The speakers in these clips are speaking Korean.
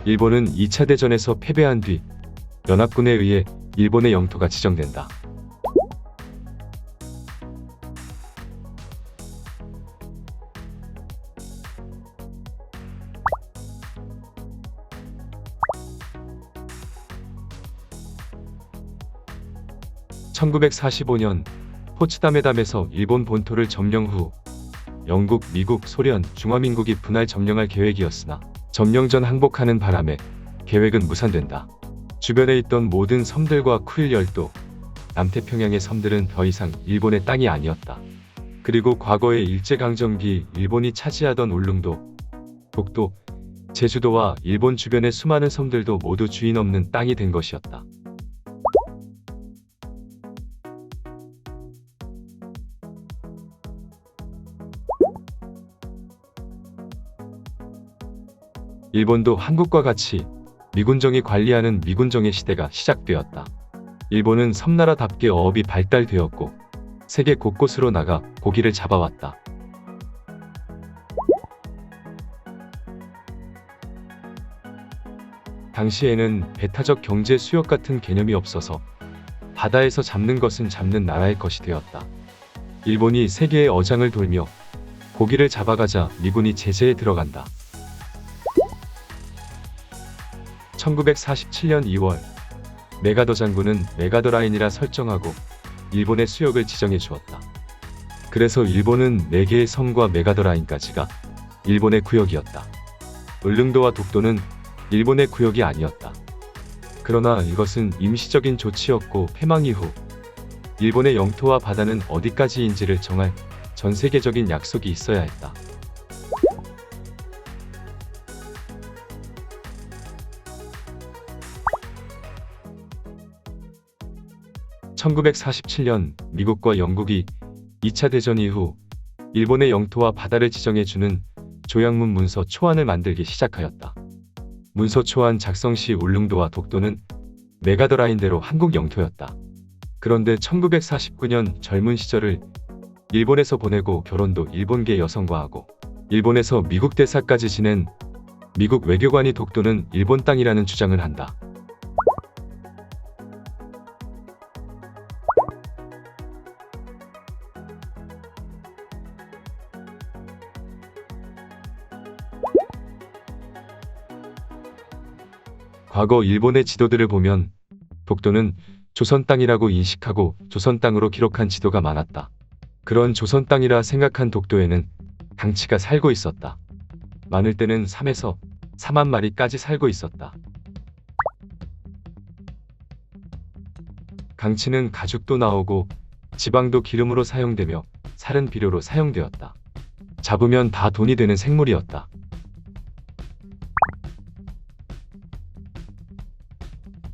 일본은 2차 대전에서 패배한 뒤 연합군에 의해 일본의 영토가 지정된다. (1945년) 포츠다메담에서 일본 본토를 점령 후 영국, 미국, 소련, 중화민국이 분할 점령할 계획이었으나 점령 전 항복하는 바람에 계획은 무산된다. 주변에 있던 모든 섬들과 쿠릴 열도, 남태평양의 섬들은 더 이상 일본의 땅이 아니었다. 그리고 과거의 일제강점기 일본이 차지하던 울릉도, 독도, 제주도와 일본 주변의 수많은 섬들도 모두 주인 없는 땅이 된 것이었다. 일본도 한국과 같이 미군정이 관리하는 미군정의 시대가 시작되었다. 일본은 섬나라답게 어업이 발달되었고 세계 곳곳으로 나가 고기를 잡아왔다. 당시에는 배타적 경제 수역 같은 개념이 없어서 바다에서 잡는 것은 잡는 나라의 것이 되었다. 일본이 세계의 어장을 돌며 고기를 잡아가자 미군이 제재에 들어간다. 1947년 2월 메가더 장군은 메가더 라인이라 설정하고 일본의 수역을 지정해 주었다. 그래서 일본은 4개의 섬과 메가더 라인까지가 일본의 구역이었다. 울릉도와 독도는 일본의 구역이 아니었다. 그러나 이것은 임시적인 조치였고 패망 이후 일본의 영토와 바다는 어디까지인지를 정할 전 세계적인 약속이 있어야 했다. (1947년) 미국과 영국이 2차 대전 이후 일본의 영토와 바다를 지정해주는 조약문 문서 초안을 만들기 시작하였다. 문서 초안 작성 시 울릉도와 독도는 메가더 라인대로 한국 영토였다. 그런데 1949년 젊은 시절을 일본에서 보내고 결혼도 일본계 여성과 하고 일본에서 미국 대사까지 지낸 미국 외교관이 독도는 일본 땅이라는 주장을 한다. 과거 일본의 지도들을 보면 독도는 조선 땅이라고 인식하고 조선 땅으로 기록한 지도가 많았다. 그런 조선 땅이라 생각한 독도에는 강치가 살고 있었다. 많을 때는 3에서 4만 마리까지 살고 있었다. 강치는 가죽도 나오고 지방도 기름으로 사용되며 살은 비료로 사용되었다. 잡으면 다 돈이 되는 생물이었다.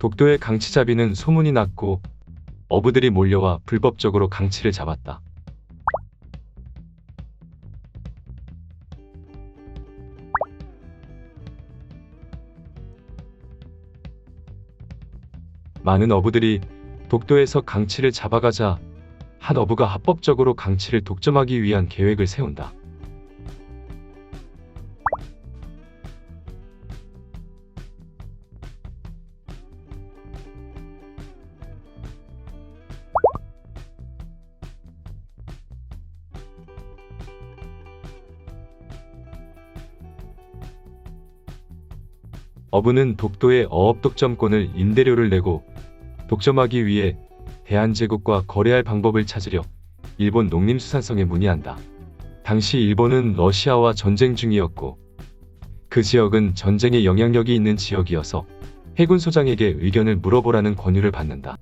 독도의 강치잡이는 소문이 났고 어부들이 몰려와 불법적으로 강치를 잡았다. 많은 어부들이 독도에서 강치를 잡아가자 한 어부가 합법적으로 강치를 독점하기 위한 계획을 세운다. 어부는 독도의 어업 독점권을 임대료를 내고 독점하기 위해 대한제국과 거래할 방법을 찾으려 일본 농림수산성에 문의한다. 당시 일본은 러시아와 전쟁 중이었고 그 지역은 전쟁에 영향력이 있는 지역이어서 해군 소장에게 의견을 물어보라는 권유를 받는다.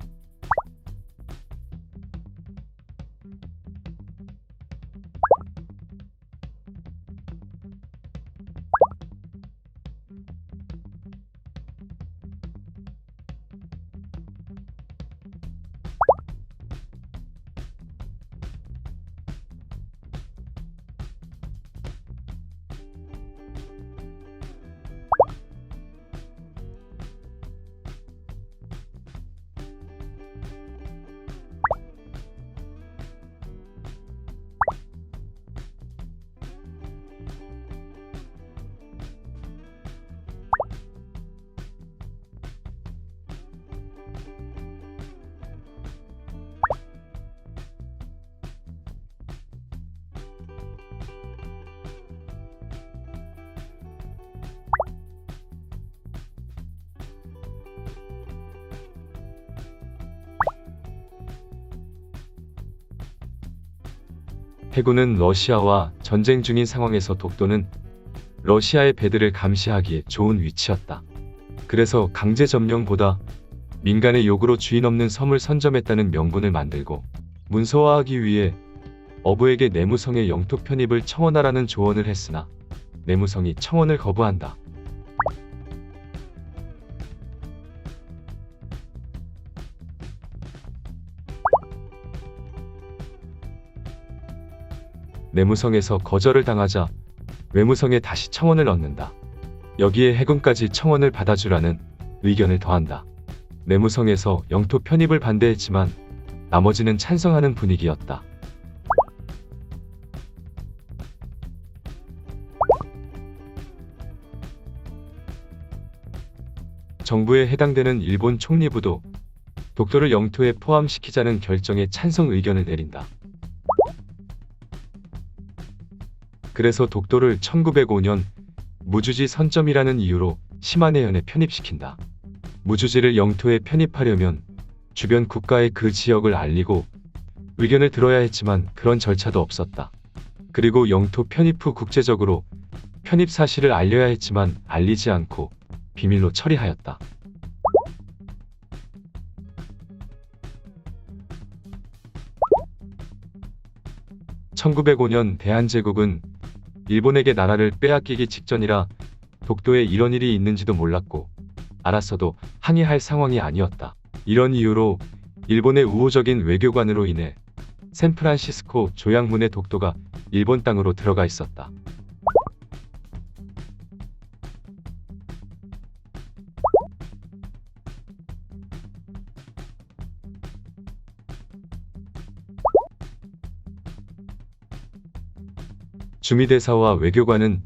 해군은 러시아와 전쟁 중인 상황에서 독도는 러시아의 배들을 감시하기에 좋은 위치였다. 그래서 강제 점령보다 민간의 요구로 주인 없는 섬을 선점했다는 명분을 만들고 문서화하기 위해 어부에게 내무성의 영토 편입을 청원하라는 조언을 했으나 내무성이 청원을 거부한다. 내무성에서 거절을 당하자 외무성에 다시 청원을 넣는다. 여기에 해군까지 청원을 받아주라는 의견을 더한다. 내무성에서 영토 편입을 반대했지만 나머지는 찬성하는 분위기였다. 정부에 해당되는 일본 총리부도 독도를 영토에 포함시키자는 결정에 찬성 의견을 내린다. 그래서 독도를 1905년 무주지 선점이라는 이유로 시마네현에 편입시킨다. 무주지를 영토에 편입하려면 주변 국가에 그 지역을 알리고 의견을 들어야 했지만 그런 절차도 없었다. 그리고 영토 편입 후 국제적으로 편입 사실을 알려야 했지만 알리지 않고 비밀로 처리하였다. (1905년) 대한제국은 일본에게 나라를 빼앗기기 직전이라 독도에 이런 일이 있는지도 몰랐고 알았어도 항의할 상황이 아니었다. 이런 이유로 일본의 우호적인 외교관으로 인해 샌프란시스코 조약문의 독도가 일본 땅으로 들어가 있었다. 주미대사와 외교관은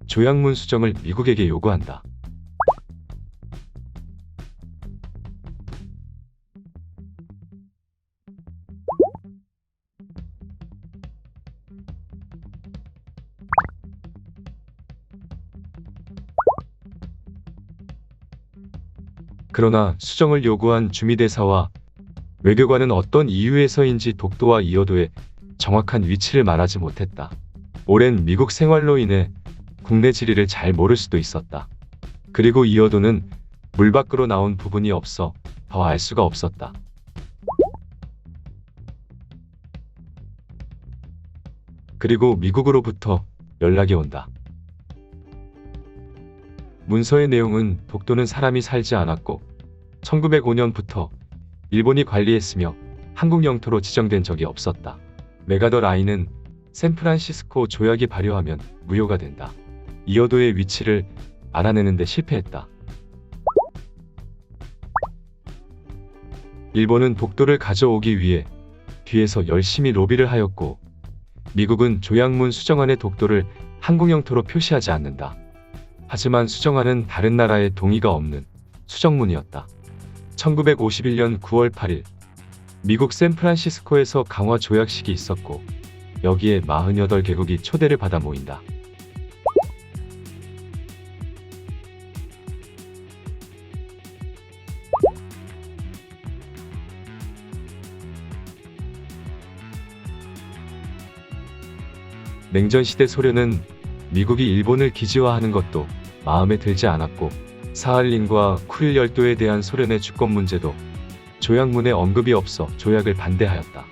조약문 수정을 미국에게 요구한다. 그러나 수정을 요구한 주미대사와 외교관은 어떤 이유에서인지 독도와 이어도의 정확한 위치를 말하지 못했다. 오랜 미국 생활로 인해 국내 지리를 잘 모를 수도 있었다. 그리고 이어도는 물 밖으로 나온 부분이 없어 더 알 수가 없었다. 그리고 미국으로부터 연락이 온다. 문서의 내용은 독도는 사람이 살지 않았고 1905년부터 일본이 관리했으며 한국 영토로 지정된 적이 없었다. 메가더 라인은 샌프란시스코 조약이 발효하면 무효가 된다. 이어도의 위치를 알아내는 데 실패했다. 일본은 독도를 가져오기 위해 뒤에서 열심히 로비를 하였고 미국은 조약문 수정안의 독도를 한국 영토로 표시하지 않는다. 하지만 수정안은 다른 나라의 동의가 없는 수정문이었다. 1951년 9월 8일 미국 샌프란시스코에서 강화 조약식이 있었고 여기에 48개국이 초대를 받아 모인다. 냉전시대 소련은 미국이 일본을 기지화하는 것도 마음에 들지 않았고 사할린과 쿠릴 열도에 대한 소련의 주권 문제도 조약문에 언급이 없어 조약을 반대하였다.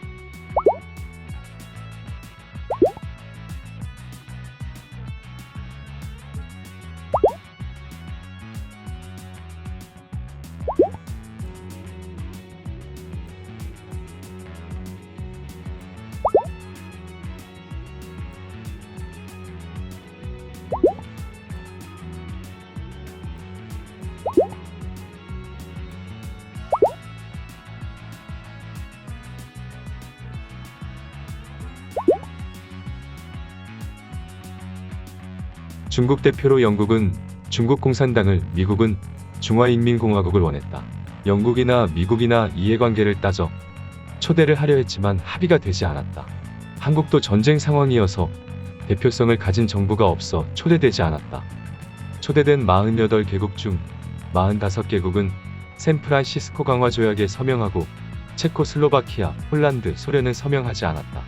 중국 대표로 영국은 중국 공산당을, 미국은 중화인민공화국을 원했다. 영국이나 미국이나 이해관계를 따져 초대를 하려 했지만 합의가 되지 않았다. 한국도 전쟁 상황이어서 대표성을 가진 정부가 없어 초대되지 않았다. 초대된 48개국 중 45개국은 샌프란시스코 강화 조약에 서명하고 체코슬로바키아, 폴란드, 소련은 서명하지 않았다.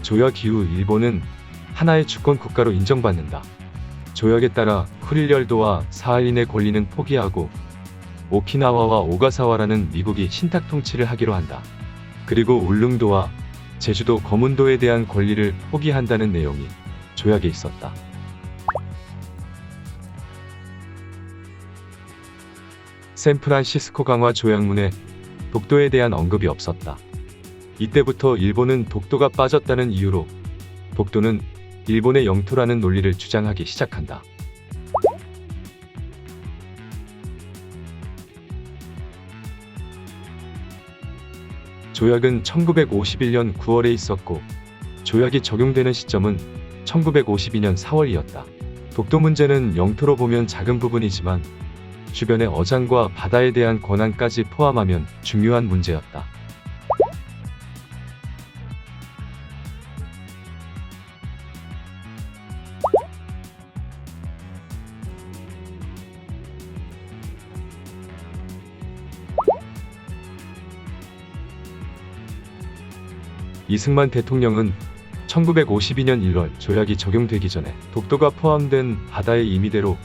조약 이후 일본은 하나의 주권 국가로 인정받는다. 조약에 따라 쿠릴열도와 사할린의 권리는 포기하고 오키나와와 오가사와라는 미국이 신탁 통치를 하기로 한다. 그리고 울릉도와 제주도 거문도에 대한 권리를 포기한다는 내용이 조약에 있었다. 샌프란시스코 강화 조약문에 독도에 대한 언급이 없었다. 이때부터 일본은 독도가 빠졌다는 이유로 독도는 일본의 영토라는 논리를 주장하기 시작한다. 조약은 1951년 9월에 있었고 조약이 적용되는 시점은 1952년 4월이었다. 독도 문제는 영토로 보면 작은 부분이지만 주변의 어장과 바다에 대한 권한까지 포함하면 중요한 문제였다. 이승만 대통령은 1952년 1월 조약이 적용되기 전에 독도가 포함된 바다의 임의대로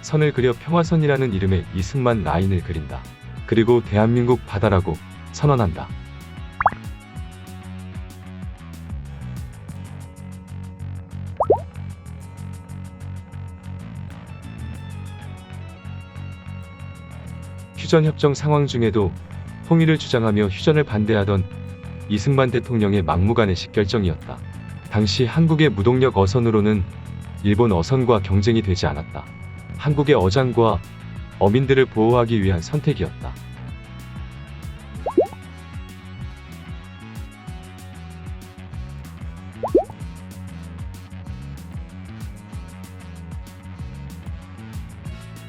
선을 그려 평화선이라는 이름의 이승만 라인을 그린다. 그리고 대한민국 바다라고 선언한다. 휴전협정 상황 중에도 통일을 주장하며 휴전을 반대하던 이승만 대통령의 막무가내식 결정이었다. 당시 한국의 무동력 어선으로는 일본 어선과 경쟁이 되지 않았다. 한국의 어장과 어민들을 보호하기 위한 선택이었다.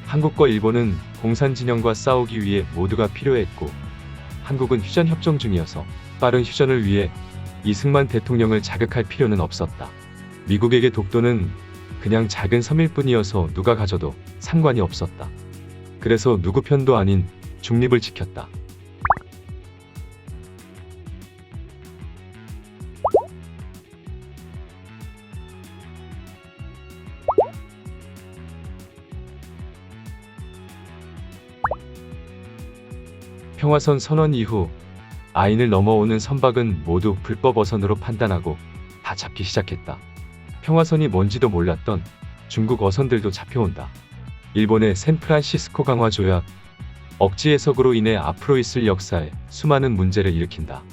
한국과 일본은 공산 진영과 싸우기 위해 모두가 필요했고 한국은 휴전 협정 중이어서 빠른 휴전을 위해 이승만 대통령을 자극할 필요는 없었다. 미국에게 독도는 그냥 작은 섬일 뿐이어서 누가 가져도 상관이 없었다. 그래서 누구 편도 아닌 중립을 지켰다. 평화선 선언 이후 아인을 넘어오는 선박은 모두 불법 어선으로 판단하고 다 잡기 시작했다. 평화선이 뭔지도 몰랐던 중국 어선들도 잡혀온다. 일본의 샌프란시스코 강화 조약 억지 해석으로 인해 앞으로 있을 역사에 수많은 문제를 일으킨다.